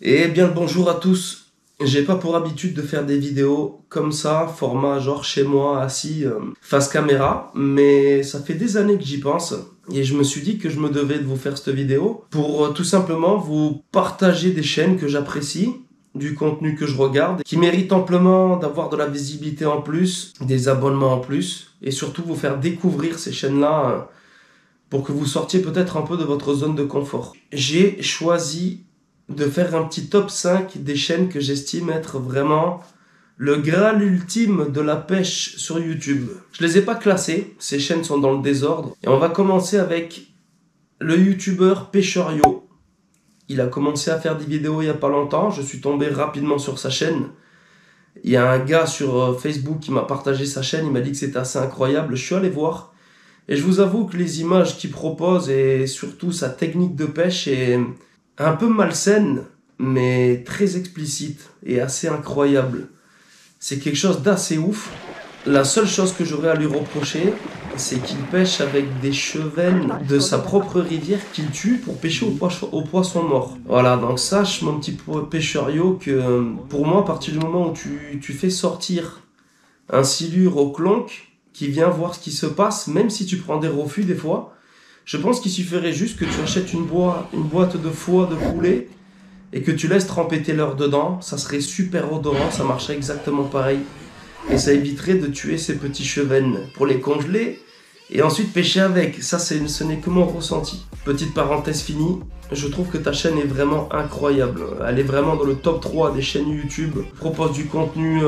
Et bien le bonjour à tous. J'ai pas pour habitude de faire des vidéos comme ça, format genre chez moi, assis, face caméra, mais ça fait des années que j'y pense, et je me suis dit que je me devais de vous faire cette vidéo pour tout simplement vous partager des chaînes que j'apprécie, du contenu que je regarde, qui mérite amplement d'avoir de la visibilité en plus, des abonnements en plus, et surtout vous faire découvrir ces chaînes-là pour que vous sortiez peut-être un peu de votre zone de confort. J'ai choisi de faire un petit top 5 des chaînes que j'estime être vraiment le Graal ultime de la pêche sur YouTube. Je les ai pas classées, ces chaînes sont dans le désordre. Et on va commencer avec le youtubeur Pêcherio. Il a commencé à faire des vidéos il y a pas longtemps, je suis tombé rapidement sur sa chaîne. Il y a un gars sur Facebook qui m'a partagé sa chaîne, il m'a dit que c'était assez incroyable, je suis allé voir. Et je vous avoue que les images qu'il propose et surtout sa technique de pêche est un peu malsaine, mais très explicite et assez incroyable. C'est quelque chose d'assez ouf. La seule chose que j'aurais à lui reprocher, c'est qu'il pêche avec des chevennes de sa propre rivière qu'il tue pour pêcher au poisson mort. Voilà, donc sache mon petit pêcherio que pour moi, à partir du moment où tu fais sortir un silure au clonk qui vient voir ce qui se passe, même si tu prends des refus des fois, je pense qu'il suffirait juste que tu achètes une boîte de foie de poulet et que tu laisses tremper tes leurres dedans, ça serait super odorant, ça marcherait exactement pareil. Et ça éviterait de tuer ces petits chevennes pour les congeler et ensuite pêcher avec. Ça, ce n'est que mon ressenti. Petite parenthèse finie, je trouve que ta chaîne est vraiment incroyable. Elle est vraiment dans le top 3 des chaînes YouTube. Propose du contenu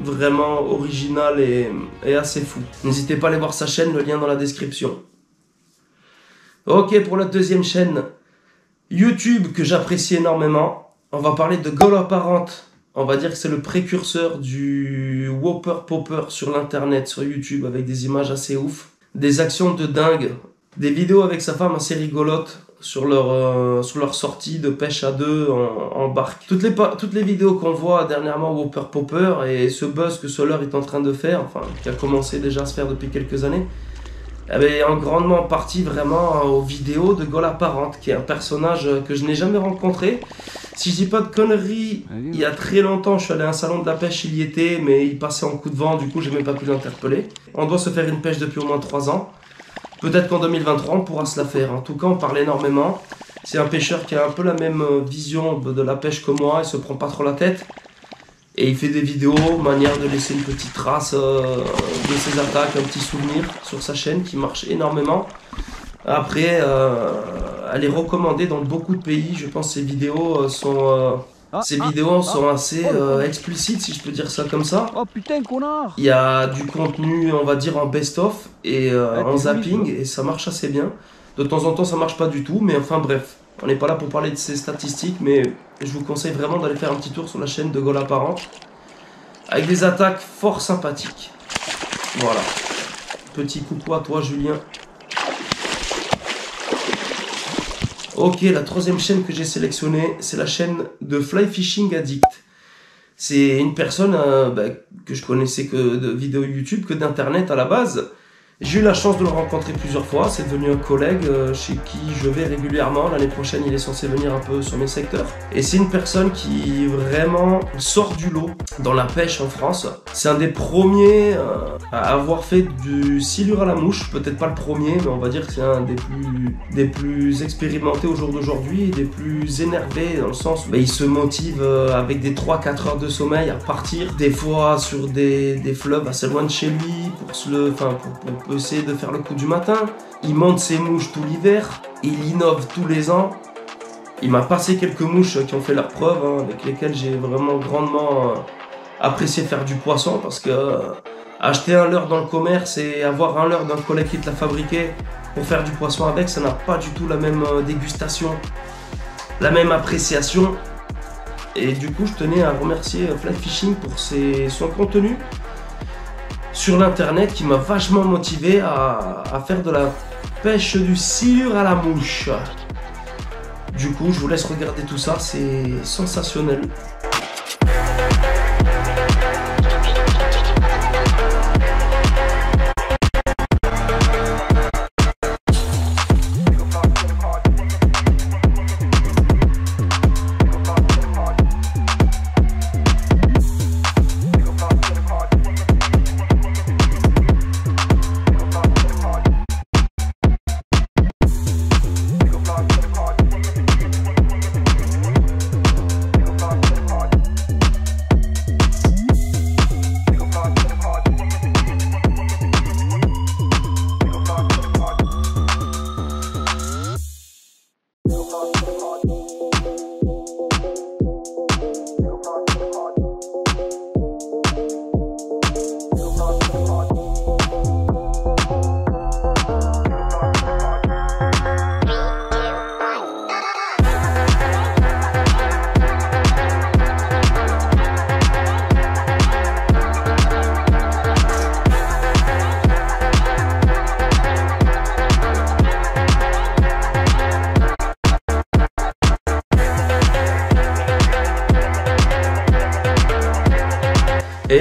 vraiment original et assez fou. N'hésitez pas à aller voir sa chaîne, le lien dans la description. Ok, pour la deuxième chaîne YouTube que j'apprécie énormément, on va parler de Goloparent. On va dire que c'est le précurseur du Whopper Popper sur l'internet, sur YouTube, avec des images assez ouf, des actions de dingue, des vidéos avec sa femme assez rigolotes sur leur sortie de pêche à deux en barque. Toutes les vidéos qu'on voit dernièrement Whopper Popper et ce buzz que Soler est en train de faire, enfin qui a commencé déjà à se faire depuis quelques années, est en grandement partie vraiment aux vidéos de Goloparent, qui est un personnage que je n'ai jamais rencontré. Si je dis pas de conneries, il y a très longtemps, je suis allé à un salon de la pêche, il y était, mais il passait en coup de vent, du coup j'ai même pas pu l'interpeller. On doit se faire une pêche depuis au moins 3 ans. Peut-être qu'en 2023 on pourra se la faire. En tout cas on parle énormément. C'est un pêcheur qui a un peu la même vision de la pêche que moi, il se prend pas trop la tête. Et il fait des vidéos, manière de laisser une petite trace de ses attaques, un petit souvenir sur sa chaîne qui marche énormément. Après, elle est recommandée dans beaucoup de pays. Je pense que ces vidéos sont assez explicites, si je peux dire ça comme ça. Oh putain, connard! Il y a du contenu, on va dire, en best-of et en zapping, et ça marche assez bien. De temps en temps, ça marche pas du tout, mais enfin bref. On n'est pas là pour parler de ces statistiques, mais je vous conseille vraiment d'aller faire un petit tour sur la chaîne de Goloparent, avec des attaques fort sympathiques. Voilà. Petit coucou à toi, Julien. Ok, la troisième chaîne que j'ai sélectionnée, c'est la chaîne de Fly Fishing Addict. C'est une personne que je connaissais que de vidéos YouTube, que d'internet à la base. J'ai eu la chance de le rencontrer plusieurs fois, c'est devenu un collègue chez qui je vais régulièrement. L'année prochaine, il est censé venir un peu sur mes secteurs. Et c'est une personne qui vraiment sort du lot dans la pêche en France. C'est un des premiers à avoir fait du silure à la mouche. Peut-être pas le premier, mais on va dire que c'est un des plus expérimentés au jour d'aujourd'hui et des plus énervés dans le sens où il se motive avec des 3-4 heures de sommeil à partir des fois sur des fleuves assez loin de chez lui pour essayer de faire le coup du matin. Il monte ses mouches tout l'hiver, il innove tous les ans. Il m'a passé quelques mouches qui ont fait leur preuve, avec lesquelles j'ai vraiment grandement apprécié faire du poisson, parce que acheter un leurre dans le commerce et avoir un leurre d'un collègue qui te l'a fabriqué pour faire du poisson avec, ça n'a pas du tout la même dégustation, la même appréciation. Et du coup, je tenais à remercier Fly Fishing pour son contenu sur l'internet qui m'a vachement motivé à faire de la pêche du silure à la mouche. Du coup, je vous laisse regarder tout ça, c'est sensationnel.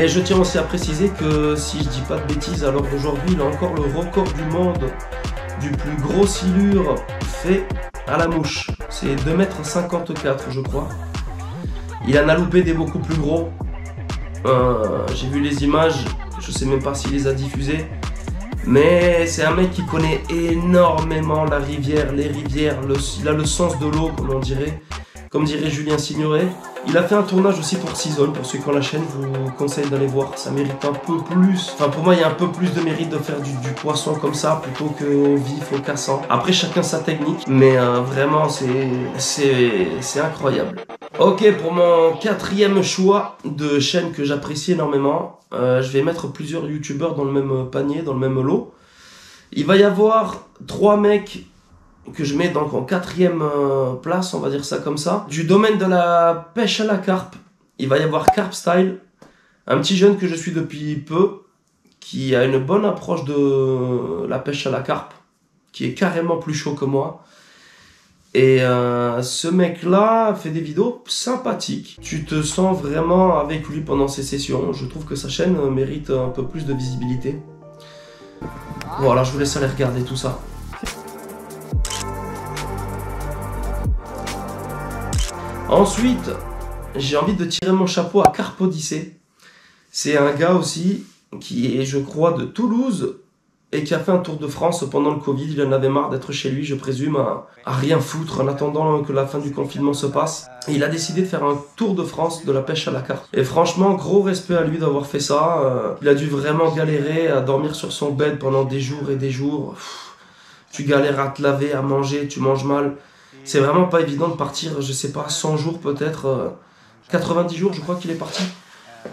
Et je tiens aussi à préciser que si je dis pas de bêtises, alors d'aujourd'hui il a encore le record du monde du plus gros silure fait à la mouche. C'est 2,54 m je crois. Il en a loupé des beaucoup plus gros. J'ai vu les images, je sais même pas s'il les a diffusées. Mais c'est un mec qui connaît énormément la rivière, les rivières, il a le sens de l'eau comme dirait Julien Signoret. Il a fait un tournage aussi pour Season, pour ceux qui ont la chaîne, je vous conseille d'aller voir, ça mérite un peu plus. Enfin pour moi il y a un peu plus de mérite de faire du poisson comme ça plutôt qu'au vif, au cassant. Après chacun sa technique, mais vraiment c'est incroyable. Ok, pour mon 4e choix de chaîne que j'apprécie énormément, je vais mettre plusieurs youtubeurs dans le même panier, dans le même lot. Il va y avoir 3 mecs que je mets donc en 4e place, on va dire ça comme ça. Du domaine de la pêche à la carpe, il va y avoir Carp Style, un petit jeune que je suis depuis peu, qui a une bonne approche de la pêche à la carpe, qui est carrément plus chaud que moi. Et ce mec-là fait des vidéos sympathiques. Tu te sens vraiment avec lui pendant ses sessions. Je trouve que sa chaîne mérite un peu plus de visibilité. Voilà, je vous laisse aller regarder tout ça. Ensuite, j'ai envie de tirer mon chapeau à Carpodyssée. C'est un gars aussi qui est, je crois, de Toulouse et qui a fait un tour de France pendant le Covid. Il en avait marre d'être chez lui, je présume, à rien foutre en attendant que la fin du confinement se passe. Et il a décidé de faire un tour de France de la pêche à la carpe. Et franchement, gros respect à lui d'avoir fait ça. Il a dû vraiment galérer à dormir sur son bed pendant des jours et des jours. Tu galères à te laver, à manger, tu manges mal. C'est vraiment pas évident de partir, je sais pas, 100 jours peut-être, 90 jours je crois qu'il est parti.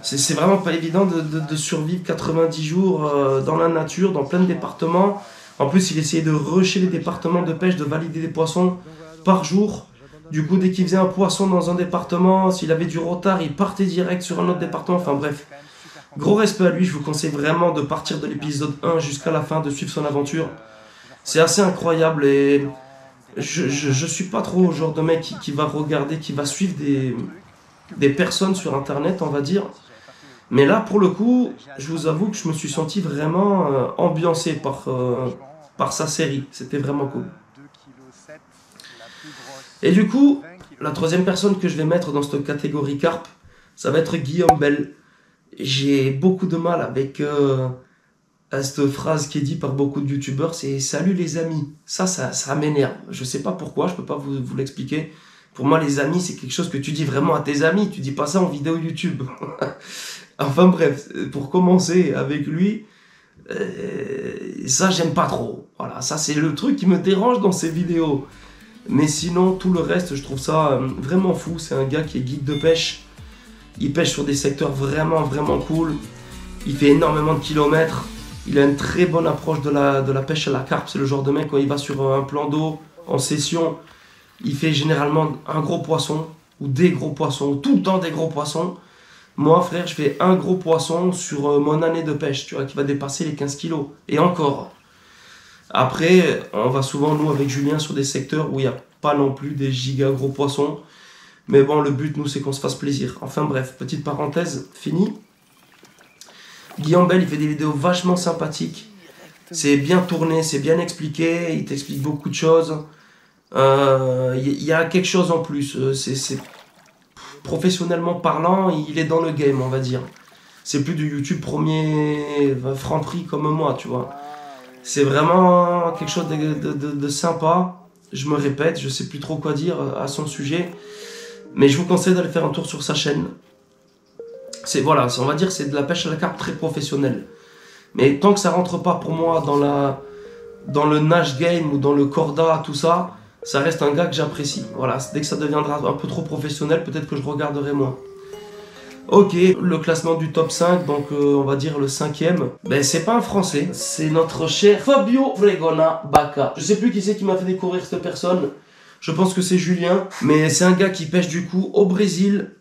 C'est vraiment pas évident de survivre 90 jours dans la nature, dans plein de départements. En plus il essayait de rusher les départements de pêche, de valider des poissons par jour. Du coup dès qu'il faisait un poisson dans un département, s'il avait du retard, il partait direct sur un autre département. Enfin bref, gros respect à lui, je vous conseille vraiment de partir de l'épisode 1 jusqu'à la fin, de suivre son aventure. C'est assez incroyable et... Je suis pas trop le genre de mec qui va regarder, qui va suivre des personnes sur internet, on va dire. Mais là, pour le coup, je vous avoue que je me suis senti vraiment ambiancé par sa série. C'était vraiment cool. Et du coup, la 3e personne que je vais mettre dans cette catégorie carpe, ça va être Guillaume Bell. J'ai beaucoup de mal avec... cette phrase qui est dite par beaucoup de youtubeurs, c'est « Salut les amis ». Ça m'énerve. Je sais pas pourquoi, je peux pas vous l'expliquer. Pour moi, les amis, c'est quelque chose que tu dis vraiment à tes amis. Tu dis pas ça en vidéo YouTube. Enfin bref, pour commencer avec lui, ça, j'aime pas trop. Voilà, ça, c'est le truc qui me dérange dans ses vidéos. Mais sinon, tout le reste, je trouve ça vraiment fou. C'est un gars qui est guide de pêche. Il pêche sur des secteurs vraiment, vraiment cool. Il fait énormément de kilomètres. Il a une très bonne approche de la pêche à la carpe. C'est le genre de mec, quand il va sur un plan d'eau en session, il fait généralement un gros poisson ou des gros poissons, ou tout le temps des gros poissons. Moi, frère, je fais un gros poisson sur mon année de pêche, tu vois, qui va dépasser les 15 kilos. Et encore. Après, on va souvent, nous, avec Julien, sur des secteurs où il n'y a pas non plus des giga gros poissons. Mais bon, le but, nous, c'est qu'on se fasse plaisir. Enfin bref, petite parenthèse, fini. Guillaume Bell, il fait des vidéos vachement sympathiques. C'est bien tourné, c'est bien expliqué, il t'explique beaucoup de choses. Il y a quelque chose en plus. Professionnellement parlant, il est dans le game, on va dire. C'est plus du YouTube premier franc prix comme moi, tu vois. C'est vraiment quelque chose de sympa. Je me répète, je sais plus trop quoi dire à son sujet. Mais je vous conseille d'aller faire un tour sur sa chaîne. Voilà, on va dire c'est de la pêche à la carpe très professionnelle. Mais tant que ça rentre pas pour moi dans le nage game ou dans le corda, tout ça, ça reste un gars que j'apprécie. Voilà, dès que ça deviendra un peu trop professionnel, peut-être que je regarderai moins. Ok, le classement du top 5, donc on va dire le 5e. Ben c'est pas un français, c'est notre cher Fabio Vregona Baca. Je sais plus qui c'est qui m'a fait découvrir cette personne. Je pense que c'est Julien, mais c'est un gars qui pêche du coup au Brésil.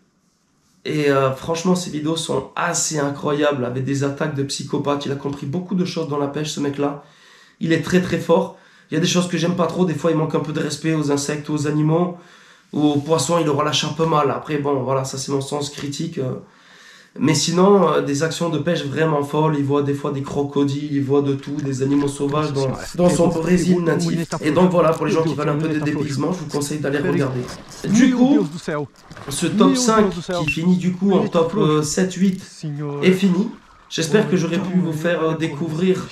Et franchement, ses vidéos sont assez incroyables, avec des attaques de psychopathe. Il a compris beaucoup de choses dans la pêche, ce mec-là. Il est très très fort. Il y a des choses que j'aime pas trop. Des fois, il manque un peu de respect aux insectes, aux animaux. Ou aux poissons, il le relâche un peu mal. Après, bon, voilà, ça c'est mon sens critique. Mais sinon, des actions de pêche vraiment folles. Il voit des fois des crocodiles, il voit de tout, des animaux sauvages dans son Brésil natif. Et donc voilà, pour les gens qui veulent un peu de dépaysement, je vous conseille d'aller regarder. Du coup, ce top 5 qui finit du coup en top 7-8 est fini. J'espère que j'aurai pu vous faire découvrir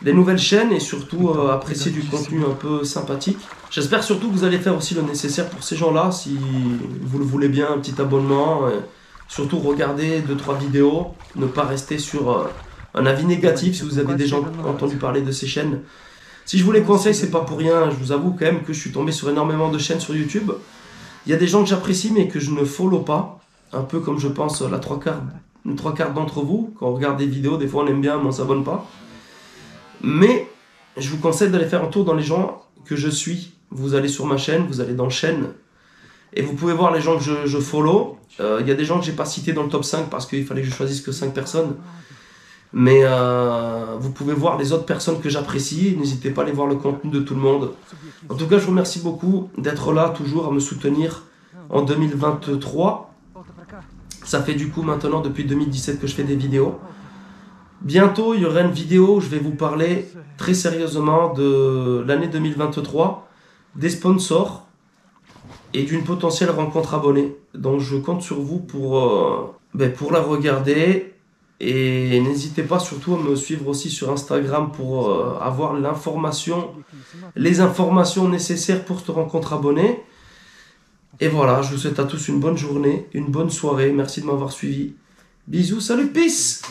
des nouvelles chaînes et surtout apprécier du contenu un peu sympathique. J'espère surtout que vous allez faire aussi le nécessaire pour ces gens-là, si vous le voulez bien, un petit abonnement. Surtout regarder 2-3 vidéos, ne pas rester sur un avis négatif si vous avez déjà entendu parler de ces chaînes. Si je vous les conseille, c'est pas pour rien, je vous avoue quand même que je suis tombé sur énormément de chaînes sur YouTube. Il y a des gens que j'apprécie mais que je ne follow pas, un peu comme je pense la trois quarts d'entre vous. Quand on regarde des vidéos, des fois on aime bien mais on s'abonne pas. Mais je vous conseille d'aller faire un tour dans les gens que je suis. Vous allez sur ma chaîne, vous allez dans chaîne, et vous pouvez voir les gens que je follow. Il y a des gens que j'ai pas cités dans le top 5 parce qu'il fallait que je choisisse que 5 personnes. Mais vous pouvez voir les autres personnes que j'apprécie. N'hésitez pas à aller voir le contenu de tout le monde. En tout cas, je vous remercie beaucoup d'être là, toujours à me soutenir en 2023. Ça fait du coup maintenant depuis 2017 que je fais des vidéos. Bientôt, il y aura une vidéo où je vais vous parler très sérieusement de l'année 2023, des sponsors et d'une potentielle rencontre abonnée. Donc je compte sur vous pour la regarder. Et n'hésitez pas surtout à me suivre aussi sur Instagram pour avoir les informations nécessaires pour cette rencontre abonnée. Et voilà, je vous souhaite à tous une bonne journée, une bonne soirée. Merci de m'avoir suivi. Bisous, salut, peace!